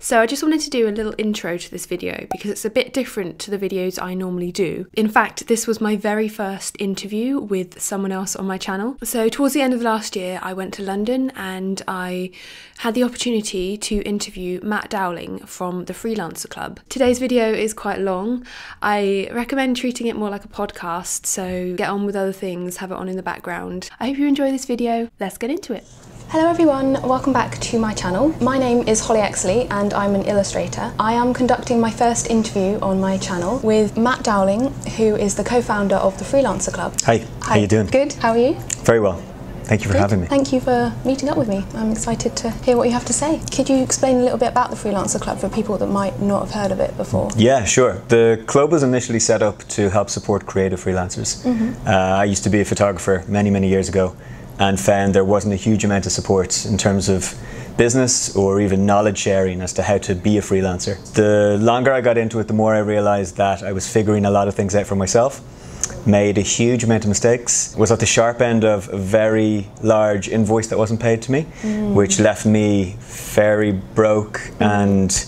So I just wanted to do a little intro to this video because it's a bit different to the videos I normally do. In fact, this was my very first interview with someone else on my channel. So towards the end of last year, I went to London and I had the opportunity to interview Matt Dowling from the Freelancer Club. Today's video is quite long. I recommend treating it more like a podcast, so get on with other things, have it on in the background. I hope you enjoy this video. Let's get into it. Hello everyone, welcome back to my channel. My name is Holly Exley and I'm an illustrator. I am conducting my first interview on my channel with Matt Dowling, who is the co-founder of the Freelancer Club. Hi, how you doing? Good, how are you? Very well. Thank you for having me. Thank you for meeting up with me. I'm excited to hear what you have to say. Could you explain a little bit about the Freelancer Club for people that might not have heard of it before? Yeah, sure. The club was initially set up to help support creative freelancers. I used to be a photographer many years ago and found there wasn't a huge amount of support in terms of business or even knowledge sharing as to how to be a freelancer. The longer I got into it, the more I realized that I was figuring a lot of things out for myself, made a huge amount of mistakes, was at the sharp end of a very large invoice that wasn't paid to me, which left me very broke and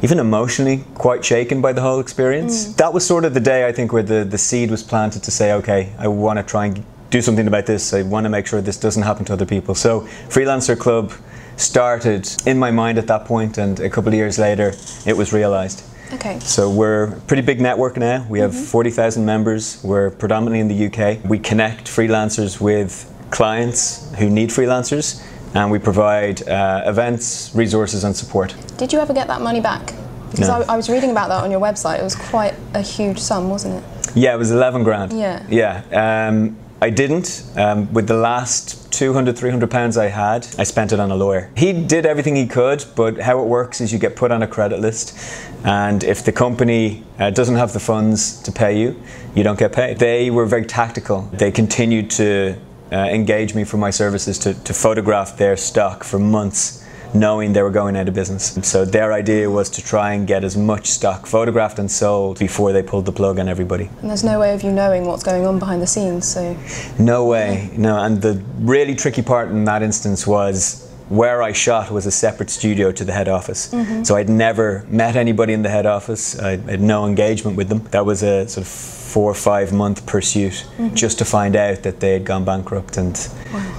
even emotionally quite shaken by the whole experience. That was sort of the day, I think, where the seed was planted to say, okay, I want to try and do something about this. I want to make sure this doesn't happen to other people. So Freelancer Club started in my mind at that point, and a couple of years later it was realized. Okay. So we're a pretty big network now. We have 40,000 members. We're predominantly in the UK. We connect freelancers with clients who need freelancers, and we provide events, resources and support. Did you ever get that money back? Because No. I was reading about that on your website. It was quite a huge sum, wasn't it? Yeah, it was 11 grand. Yeah. Yeah. I didn't. With the last 200, 300 pounds I had, I spent it on a lawyer. He did everything he could, but how it works is you get put on a credit list, and if the company doesn't have the funds to pay you, you don't get paid. They were very tactical. They continued to engage me for my services to photograph their stock for months, knowing they were going out of business. So their idea was to try and get as much stock photographed and sold before they pulled the plug on everybody. And there's no way of you knowing what's going on behind the scenes, so... No way, no. And the really tricky part in that instance was where I shot was a separate studio to the head office. So I'd never met anybody in the head office. I had no engagement with them. That was a sort of 4 or 5 month pursuit just to find out that they had gone bankrupt, and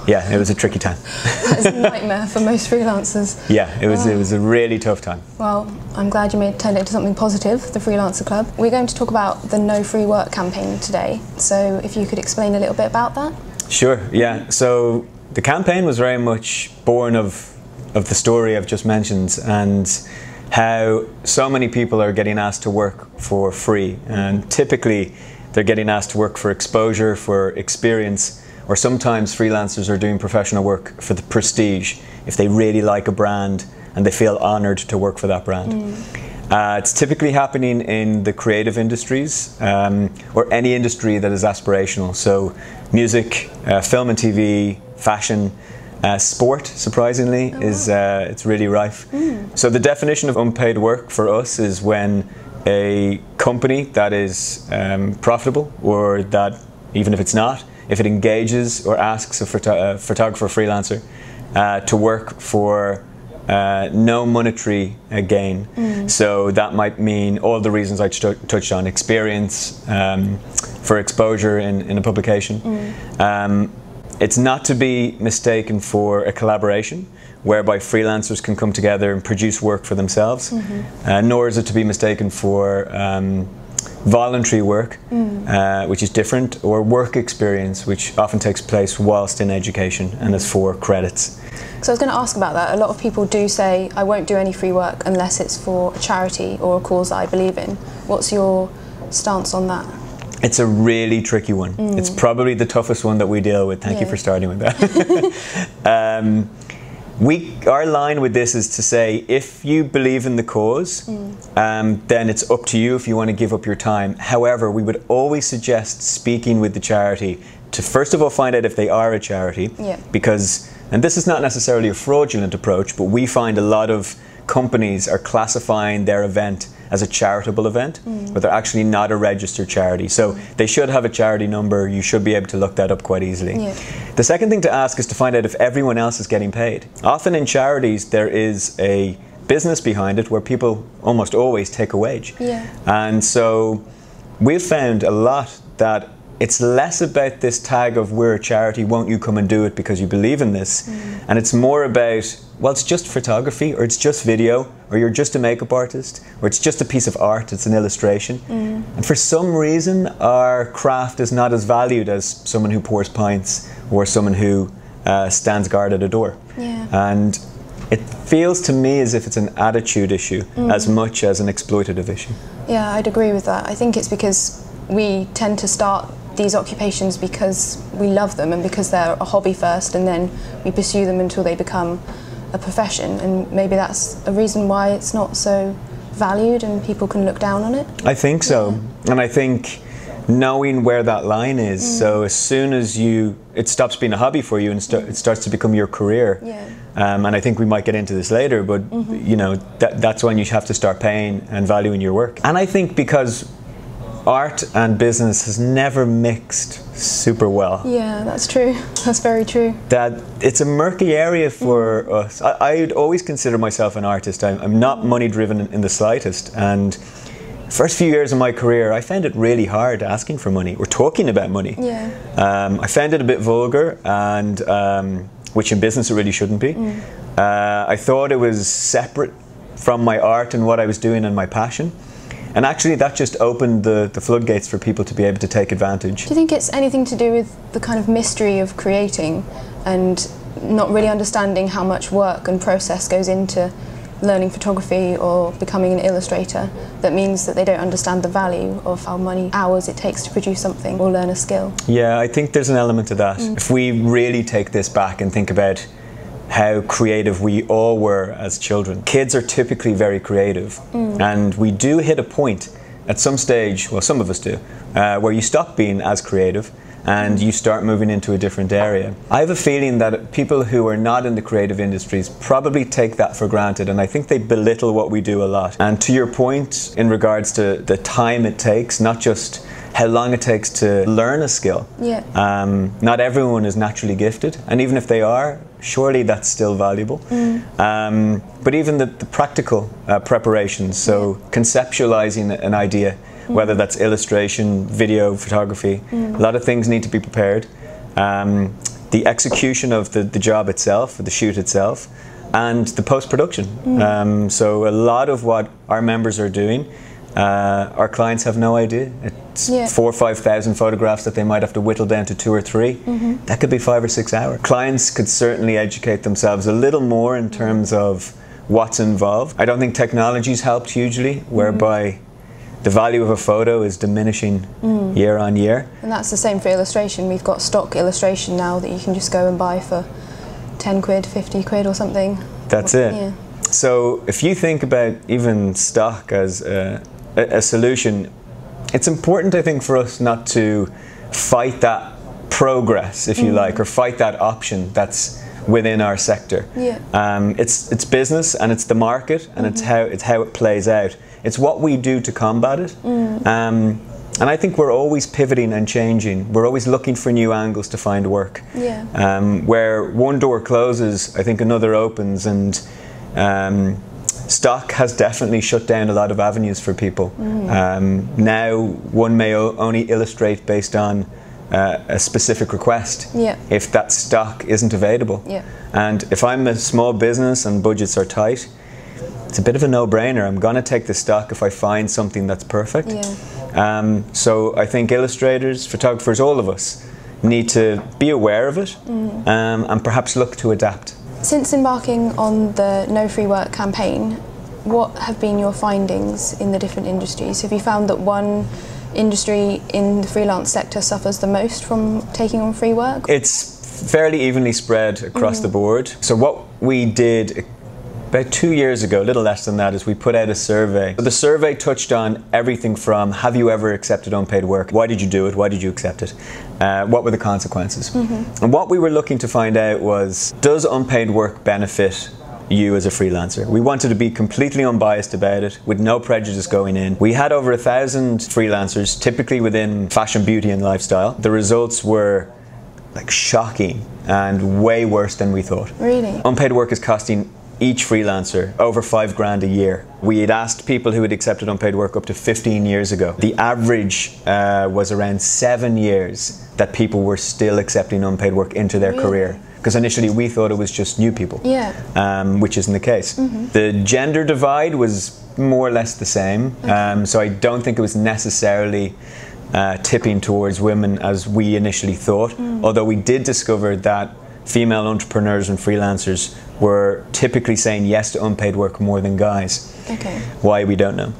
yeah, it was a tricky time. That is a nightmare for most freelancers. Yeah, it was a really tough time. Well, I'm glad you turned it into something positive, the Freelancer Club. We're going to talk about the No Free Work campaign today, so if you could explain a little bit about that. Sure, yeah. So the campaign was very much born of the story I've just mentioned, and how so many people are getting asked to work for free, and typically they're getting asked to work for exposure, for experience, or sometimes freelancers are doing professional work for the prestige, if they really like a brand and they feel honoured to work for that brand. It's typically happening in the creative industries, or any industry that is aspirational. So music, film and TV, fashion, sport, surprisingly, is it's really rife. So the definition of unpaid work for us is when a company that is profitable, or that, even if it's not, if it engages or asks a photographer freelancer to work for no monetary gain. So that might mean all the reasons I touched on: experience, for exposure in a publication. It's not to be mistaken for a collaboration whereby freelancers can come together and produce work for themselves, nor is it to be mistaken for voluntary work, which is different, or work experience, which often takes place whilst in education and is for credits. So I was going to ask about that. A lot of people do say, I won't do any free work unless it's for a charity or a cause that I believe in. What's your stance on that? It's a really tricky one. It's probably the toughest one that we deal with. Thank you for starting with that. Our line with this is to say, if you believe in the cause, then it's up to you if you want to give up your time. However, we would always suggest speaking with the charity to first of all find out if they are a charity, because, and this is not necessarily a fraudulent approach, but we find a lot of companies are classifying their event as a charitable event, but they're actually not a registered charity. So they should have a charity number. You should be able to look that up quite easily. The second thing to ask is to find out if everyone else is getting paid. Often in charities there is a business behind it where people almost always take a wage. Yeah. And so we've found a lot that it's less about this tag of we're a charity, won't you come and do it because you believe in this? And it's more about, well, it's just photography, or it's just video, or you're just a makeup artist, or it's just a piece of art, it's an illustration. And for some reason, our craft is not as valued as someone who pours pints or someone who stands guard at a door. Yeah. And it feels to me as if it's an attitude issue as much as an exploitative issue. Yeah, I'd agree with that. I think it's because we tend to start these occupations because we love them and because they're a hobby first, and then we pursue them until they become a profession, and maybe that's a reason why it's not so valued and people can look down on it. I think so. And I think knowing where that line is, so as soon as it stops being a hobby for you and it starts to become your career. Yeah. And I think we might get into this later, but you know, that's when you have to start paying and valuing your work. And I think because art and business has never mixed super well. Yeah, that's true. That's very true. That it's a murky area for us. I'd always consider myself an artist. I'm not money driven in the slightest. And first few years of my career, I found it really hard asking for money or talking about money. Yeah. I found it a bit vulgar, and which in business it really shouldn't be. I thought it was separate from my art and what I was doing and my passion. And actually that just opened the floodgates for people to be able to take advantage. Do you think it's anything to do with the kind of mystery of creating and not really understanding how much work and process goes into learning photography or becoming an illustrator, that means that they don't understand the value of how many hours it takes to produce something or learn a skill? Yeah, I think there's an element to that. If we really take this back and think about how creative we all were as children. Kids are typically very creative, and we do hit a point at some stage, well, some of us do, where you stop being as creative and you start moving into a different area. I have a feeling that people who are not in the creative industries probably take that for granted, and I think they belittle what we do a lot. And to your point in regards to the time it takes, not just how long it takes to learn a skill. Yeah. Not everyone is naturally gifted, and even if they are, surely that's still valuable. But even the practical preparations, so conceptualizing an idea, whether that's illustration, video, photography, a lot of things need to be prepared. The execution of the job itself, the shoot itself, and the post-production. So a lot of what our members are doing, our clients have no idea. It's 4,000 or 5,000 photographs that they might have to whittle down to 2 or 3. That could be 5 or 6 hours. Clients could certainly educate themselves a little more in terms of what's involved. I don't think technology's helped hugely, whereby the value of a photo is diminishing year on year. And that's the same for illustration. We've got stock illustration now that you can just go and buy for 10 quid, 50 quid or something. That's it. Yeah. So if you think about even stock as a solution, it's important, I think, for us not to fight that progress, if you like, or fight that option that's within our sector. Yeah. It's business, and it's the market, and it's how it plays out. It's what we do to combat it. And I think we're always pivoting and changing. We're always looking for new angles to find work. Yeah. Where one door closes, I think another opens, and stock has definitely shut down a lot of avenues for people. Now one may only illustrate based on a specific request if that stock isn't available. And if I'm a small business and budgets are tight, it's a bit of a no-brainer. I'm going to take the stock if I find something that's perfect. So I think illustrators, photographers, all of us need to be aware of it and perhaps look to adapt. Since embarking on the No Free Work campaign, what have been your findings in the different industries? Have you found that one industry in the freelance sector suffers the most from taking on free work? It's fairly evenly spread across the board. So what we did about 2 years ago, a little less than that, is we put out a survey. The survey touched on everything from, have you ever accepted unpaid work? Why did you do it? Why did you accept it? What were the consequences? And what we were looking to find out was, does unpaid work benefit you as a freelancer? We wanted to be completely unbiased about it, with no prejudice going in. We had over 1,000 freelancers, typically within fashion, beauty and lifestyle. The results were like shocking and way worse than we thought. Really? Unpaid work is costing each freelancer over 5 grand a year. We had asked people who had accepted unpaid work up to 15 years ago. The average was around 7 years that people were still accepting unpaid work into their career. Because initially we thought it was just new people, which isn't the case. The gender divide was more or less the same, so I don't think it was necessarily tipping towards women as we initially thought, although we did discover that female entrepreneurs and freelancers were typically saying yes to unpaid work more than guys. Why, we don't know.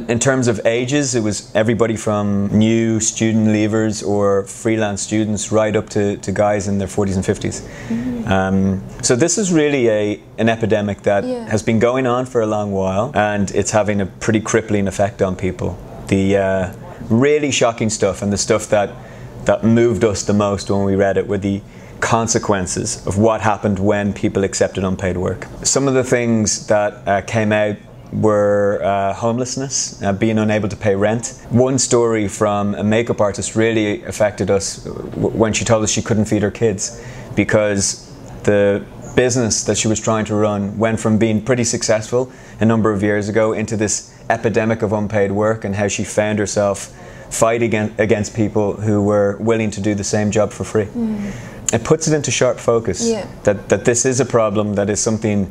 In terms of ages, it was everybody from new student leavers or freelance students right up to guys in their 40s and 50s. So this is really an epidemic that has been going on for a long while, and it's having a pretty crippling effect on people. The really shocking stuff, and the stuff that moved us the most when we read it, were the consequences of what happened when people accepted unpaid work. Some of the things that came out were homelessness, being unable to pay rent. One story from a makeup artist really affected us when she told us she couldn't feed her kids because the business that she was trying to run went from being pretty successful a number of years ago into this epidemic of unpaid work, and how she found herself fighting against people who were willing to do the same job for free. It puts it into sharp focus that this is a problem, that is something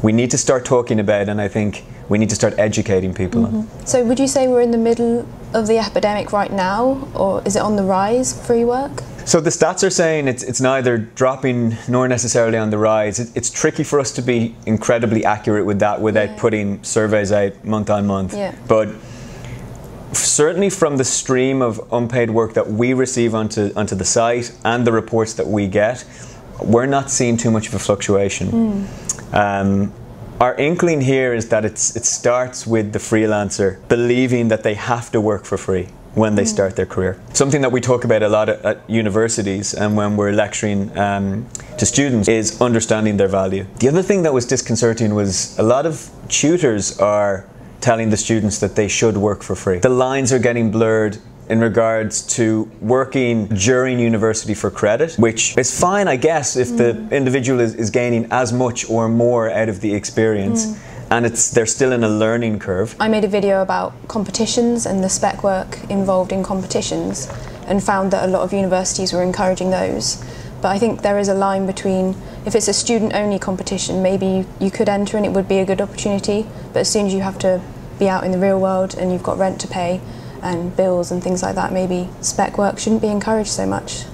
we need to start talking about, and I think we need to start educating people on. So would you say we're in the middle of the epidemic right now, or is it on the rise, free work? So the stats are saying it's neither dropping nor necessarily on the rise. It's tricky for us to be incredibly accurate with that without putting surveys out month on month. But certainly from the stream of unpaid work that we receive onto the site and the reports that we get, we're not seeing too much of a fluctuation. Our inkling here is that it starts with the freelancer believing that they have to work for free when they start their career. Something that we talk about a lot at universities and when we're lecturing to students is understanding their value. The other thing that was disconcerting was a lot of tutors are telling the students that they should work for free. The lines are getting blurred in regards to working during university for credit, which is fine, I guess, if the individual is gaining as much or more out of the experience. And they're still in a learning curve. I made a video about competitions and the spec work involved in competitions, and found that a lot of universities were encouraging those. But I think there is a line between, if it's a student-only competition, maybe you could enter and it would be a good opportunity, but as soon as you have to be out in the real world and you've got rent to pay and bills and things like that, maybe spec work shouldn't be encouraged so much.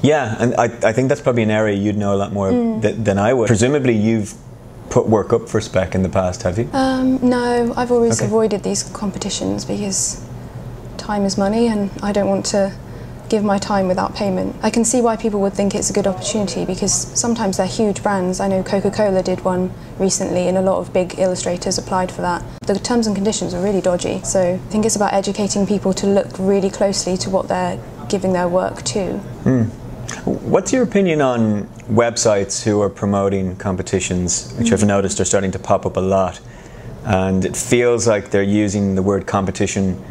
Yeah, and I think that's probably an area you'd know a lot more than I would. Presumably you've put work up for spec in the past, have you? No, I've always avoided these competitions because time is money and I don't want to give my time without payment. I can see why people would think it's a good opportunity because sometimes they're huge brands. I know Coca-Cola did one recently and a lot of big illustrators applied for that. The terms and conditions are really dodgy, so I think it's about educating people to look really closely to what they're giving their work to. What's your opinion on websites who are promoting competitions, which I've noticed are starting to pop up a lot, and it feels like they're using the word competition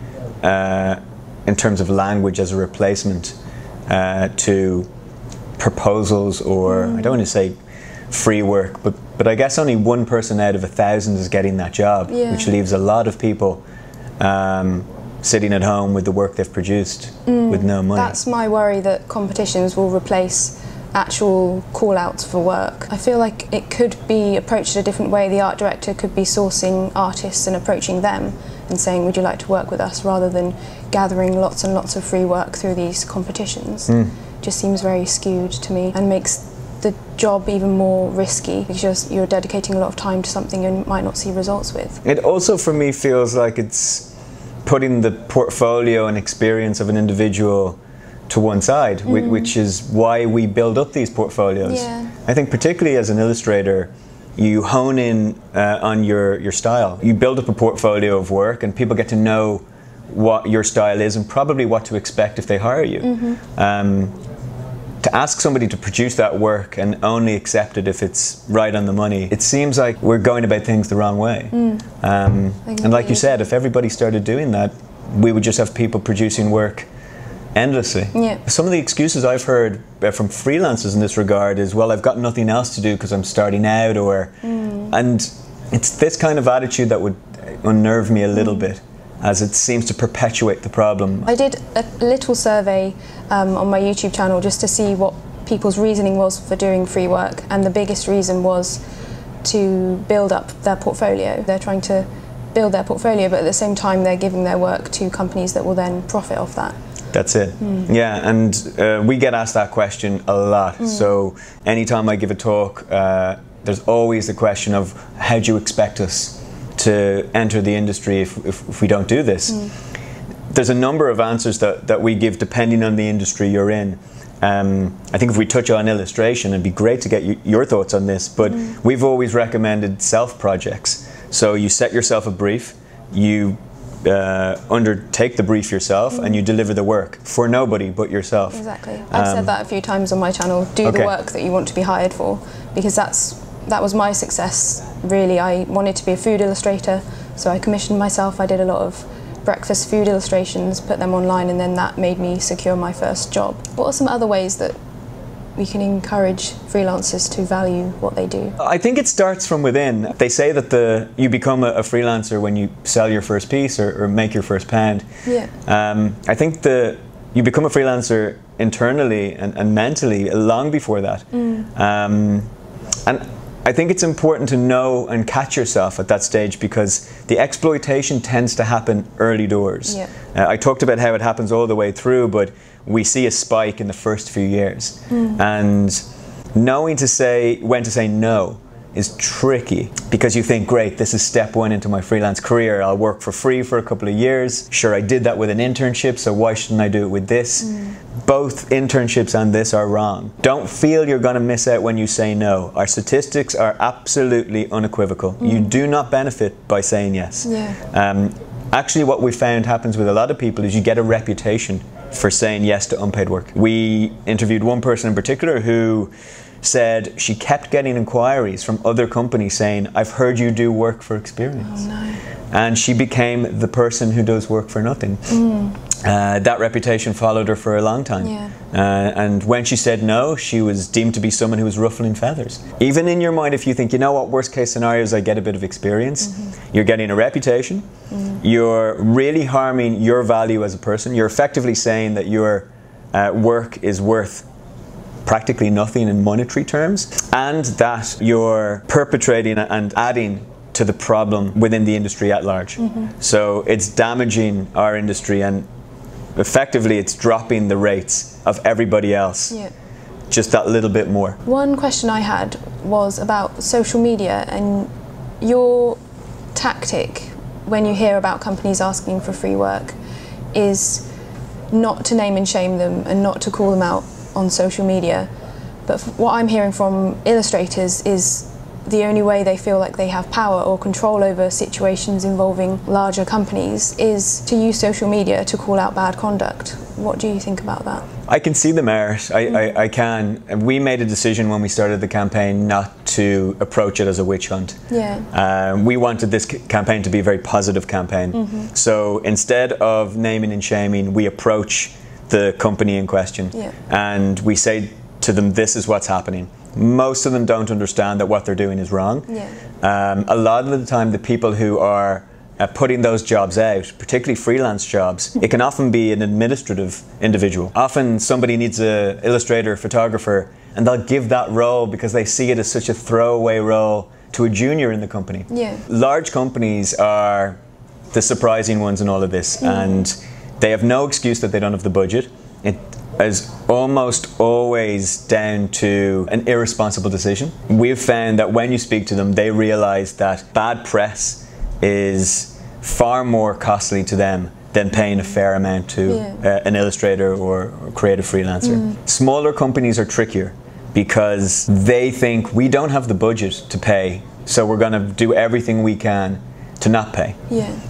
in terms of language as a replacement to proposals, or I don't want to say free work, but I guess only one person out of 1,000 is getting that job, which leaves a lot of people sitting at home with the work they've produced with no money. That's my worry, that competitions will replace actual call-outs for work. I feel like it could be approached a different way. The art director could be sourcing artists and approaching them and saying, would you like to work with us, rather than gathering lots and lots of free work through these competitions. Just seems very skewed to me and makes the job even more risky because you're dedicating a lot of time to something you might not see results with. It also for me feels like it's putting the portfolio and experience of an individual to one side, which is why we build up these portfolios. I think particularly as an illustrator, you hone in on your style. You build up a portfolio of work and people get to know what your style is and probably what to expect if they hire you. To ask somebody to produce that work and only accept it if it's right on the money, it seems like we're going about things the wrong way. And like you said, if everybody started doing that, we would just have people producing work endlessly. Yeah. Some of the excuses I've heard from freelancers in this regard is, well, I've got nothing else to do because I'm starting out, or and it's this kind of attitude that would unnerve me a little bit, as it seems to perpetuate the problem. I did a little survey on my YouTube channel just to see what people's reasoning was for doing free work, and the biggest reason was to build up their portfolio. They're trying to build their portfolio, but at the same time they're giving their work to companies that will then profit off that. That's it. Yeah, and we get asked that question a lot. So anytime I give a talk, there's always the question of, how do you expect us to enter the industry if we don't do this? There's a number of answers that we give depending on the industry you're in. I think if we touch on illustration, it'd be great to get your thoughts on this, but we've always recommended self-projects. So you set yourself a brief, you undertake the brief yourself, and you deliver the work for nobody but yourself. Exactly. I've said that a few times on my channel. Do the work that you want to be hired for, because that was my success, really. I wanted to be a food illustrator, so I commissioned myself. I did a lot of breakfast food illustrations, put them online, and then that made me secure my first job. What are some other ways that we can encourage freelancers to value what they do? I think it starts from within. They say that you become a freelancer when you sell your first piece or make your first pound. Yeah. I think you become a freelancer internally and mentally long before that. And I think it's important to know and catch yourself at that stage, because the exploitation tends to happen early doors. Yeah. I talked about how it happens all the way through, but we see a spike in the first few years. And knowing when to say no is tricky, because you think, great, this is step one into my freelance career. I'll work for free for a couple of years. Sure, I did that with an internship, so why shouldn't I do it with this? Both internships and this are wrong. Don't feel you're going to miss out when you say no. Our statistics are absolutely unequivocal. You do not benefit by saying yes. Yeah. Actually, what we found happens with a lot of people is you get a reputation for saying yes to unpaid work. We interviewed one person in particular who said she kept getting inquiries from other companies saying, I've heard you do work for experience. Oh, no. And she became the person who does work for nothing. That reputation followed her for a long time. Yeah. And when she said no, she was deemed to be someone who was ruffling feathers. Even in your mind, if you think, you know what, worst case scenario is I get a bit of experience, you're getting a reputation, you're really harming your value as a person. You're effectively saying that your work is worth practically nothing in monetary terms, and that you're perpetrating and adding to the problem within the industry at large. So it's damaging our industry, and effectively it's dropping the rates of everybody else just that little bit more. One question I had was about social media, and your tactic when you hear about companies asking for free work is not to name and shame them and not to call them out on social media. But what I'm hearing from illustrators is the only way they feel like they have power or control over situations involving larger companies is to use social media to call out bad conduct. What do you think about that? I can see the merit. I can. We made a decision when we started the campaign not to approach it as a witch hunt. Yeah. We wanted this campaign to be a very positive campaign. So instead of naming and shaming, we approach the company in question and we say to them, this is what's happening. Most of them don't understand that what they're doing is wrong. A lot of the time, the people who are putting those jobs out, particularly freelance jobs, it can often be an administrative individual. Often somebody needs an illustrator, photographer, and they'll give that role because they see it as such a throwaway role to a junior in the company. Large companies are the surprising ones in all of this, and they have no excuse that they don't have the budget. It is almost always down to an irresponsible decision. We've found that when you speak to them, they realise that bad press is far more costly to them than paying a fair amount to an illustrator or creative freelancer. Smaller companies are trickier because they think we don't have the budget to pay, so we're going to do everything we can to not pay.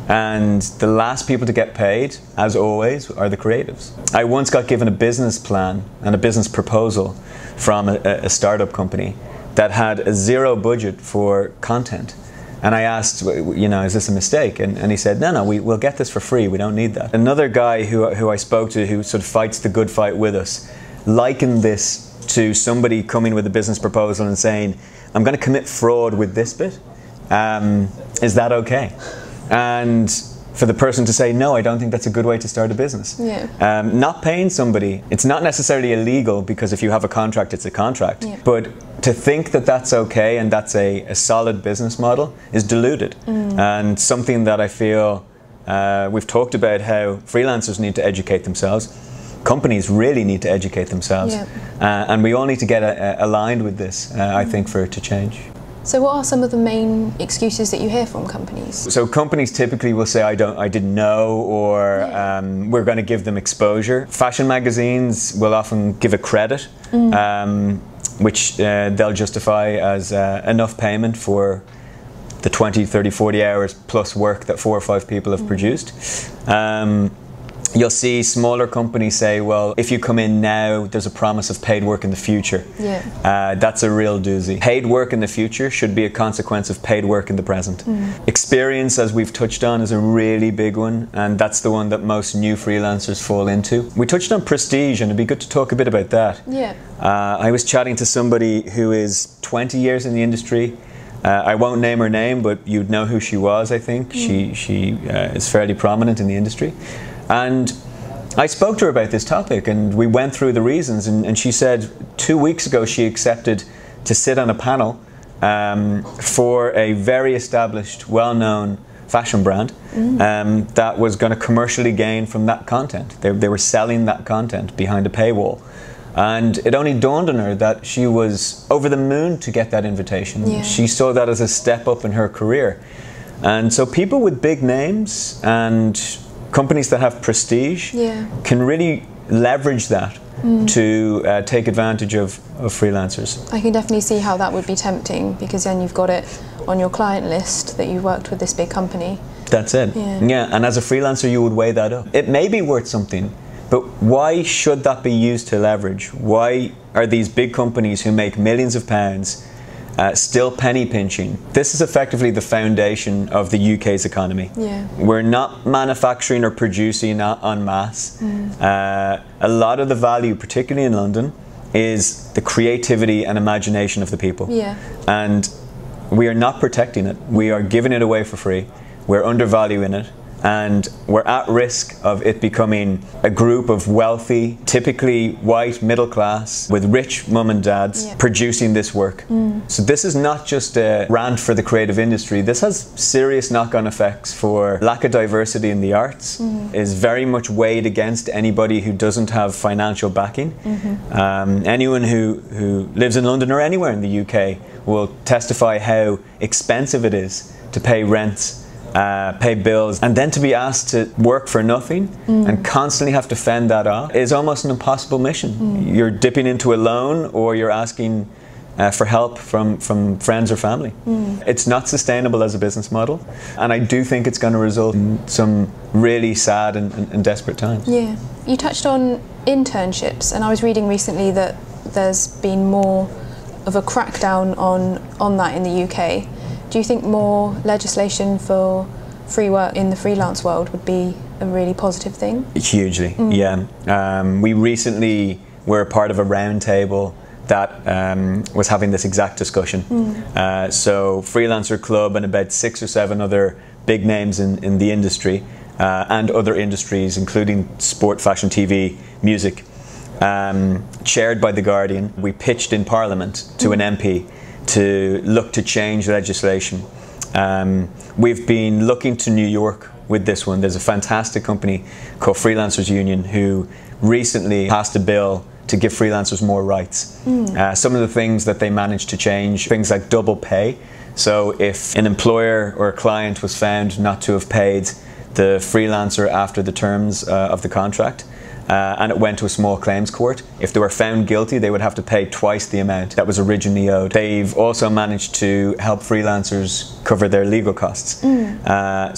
And the last people to get paid, as always, are the creatives. I once got given a business plan and a business proposal from a startup company that had a zero budget for content. And I asked, you know, is this a mistake? And he said, no, we'll get this for free. We don't need that. Another guy who I spoke to, who sort of fights the good fight with us, likened this to somebody coming with a business proposal and saying, I'm going to commit fraud with this bit. Is that okay? And for the person to say, no, I don't think that's a good way to start a business. Yeah. Not paying somebody, it's not necessarily illegal, because if you have a contract, it's a contract. Yeah. But to think that that's okay and that's a solid business model is diluted. And something that I feel we've talked about, how freelancers need to educate themselves. Companies really need to educate themselves. Yeah. And we all need to get aligned with this, I think, for it to change. So what are some of the main excuses that you hear from companies? So companies typically will say, I didn't know, or we're going to give them exposure. Fashion magazines will often give a credit, which they'll justify as enough payment for the 20, 30, 40 hours plus work that 4 or 5 people have produced. You'll see smaller companies say, well, if you come in now, there's a promise of paid work in the future. Yeah. That's a real doozy. Paid work in the future should be a consequence of paid work in the present. Experience, as we've touched on, is a really big one, and that's the one that most new freelancers fall into. We touched on prestige, and it'd be good to talk a bit about that. Yeah. I was chatting to somebody who is 20 years in the industry. I won't name her name, but you'd know who she was, I think. She is fairly prominent in the industry. And I spoke to her about this topic, and we went through the reasons, and she said 2 weeks ago she accepted to sit on a panel for a very established, well-known fashion brand that was going to commercially gain from that content. They were selling that content behind a paywall. And it only dawned on her that she was over the moon to get that invitation. Yeah. She saw that as a step up in her career. And so people with big names and companies that have prestige can really leverage that to take advantage of freelancers. I can definitely see how that would be tempting, because then you've got it on your client list that you worked with this big company. That's it. Yeah, and as a freelancer you would weigh that up. It may be worth something, but why should that be used to leverage? Why are these big companies who make millions of pounds still penny pinching? This is effectively the foundation of the UK's economy. Yeah. We're not manufacturing or producing en masse. A lot of the value, particularly in London, is the creativity and imagination of the people. Yeah. And we are not protecting it. We are giving it away for free. We're undervaluing it. And we're at risk of it becoming a group of wealthy, typically white, middle class, with rich mum and dads producing this work. So this is not just a rant for the creative industry. This has serious knock-on effects for lack of diversity in the arts. Is very much weighed against anybody who doesn't have financial backing. Anyone who lives in London or anywhere in the UK will testify how expensive it is to pay rents, pay bills, and then to be asked to work for nothing and constantly have to fend that off is almost an impossible mission. You're dipping into a loan, or you're asking for help from friends or family. It's not sustainable as a business model, and I do think it's going to result in some really sad and desperate times. Yeah. You touched on internships, and I was reading recently that there's been more of a crackdown on that in the UK. Do you think more legislation for free work in the freelance world would be a really positive thing? Hugely, yeah. We recently were part of a roundtable that was having this exact discussion. So Freelancer Club and about 6 or 7 other big names in the industry and other industries, including sport, fashion, TV, music, chaired by The Guardian. We pitched in Parliament to an MP to look to change legislation. We've been looking to New York with this one. There's a fantastic company called Freelancers Union who recently passed a bill to give freelancers more rights. Some of the things that they managed to change, things like double pay. So if an employer or a client was found not to have paid the freelancer after the terms of the contract, and it went to a small claims court, if they were found guilty, they would have to pay twice the amount that was originally owed. They've also managed to help freelancers cover their legal costs.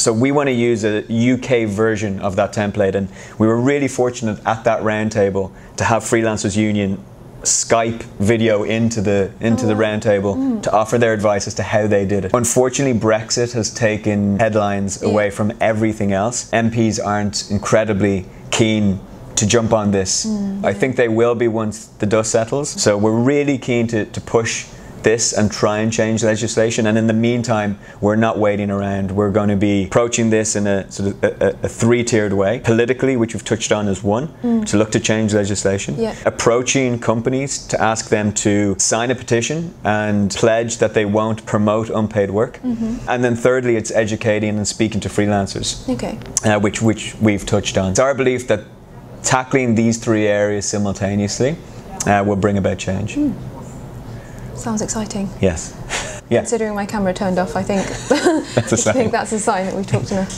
So we want to use a UK version of that template, and we were really fortunate at that roundtable to have Freelancers Union Skype video into the roundtable to offer their advice as to how they did it. Unfortunately, Brexit has taken headlines away from everything else. MPs aren't incredibly keen to jump on this. I think they will be once the dust settles. So we're really keen to push this and try and change legislation, and in the meantime we're not waiting around. We're going to be approaching this in a sort of a three-tiered way. Politically, which we've touched on as one, to look to change legislation. Approaching companies to ask them to sign a petition and pledge that they won't promote unpaid work. And then thirdly, it's educating and speaking to freelancers, which we've touched on. It's our belief that tackling these three areas simultaneously will bring about change. Sounds exciting. Yes. Considering my camera turned off, I think that's a sign that we've talked enough.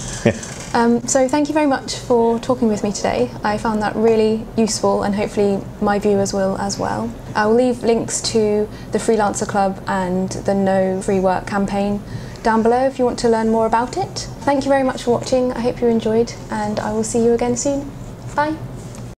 So thank you very much for talking with me today. I found that really useful, and hopefully my viewers will as well. I will leave links to the Freelancer Club and the No Free Work campaign down below if you want to learn more about it. Thank you very much for watching. I hope you enjoyed, and I will see you again soon. Bye.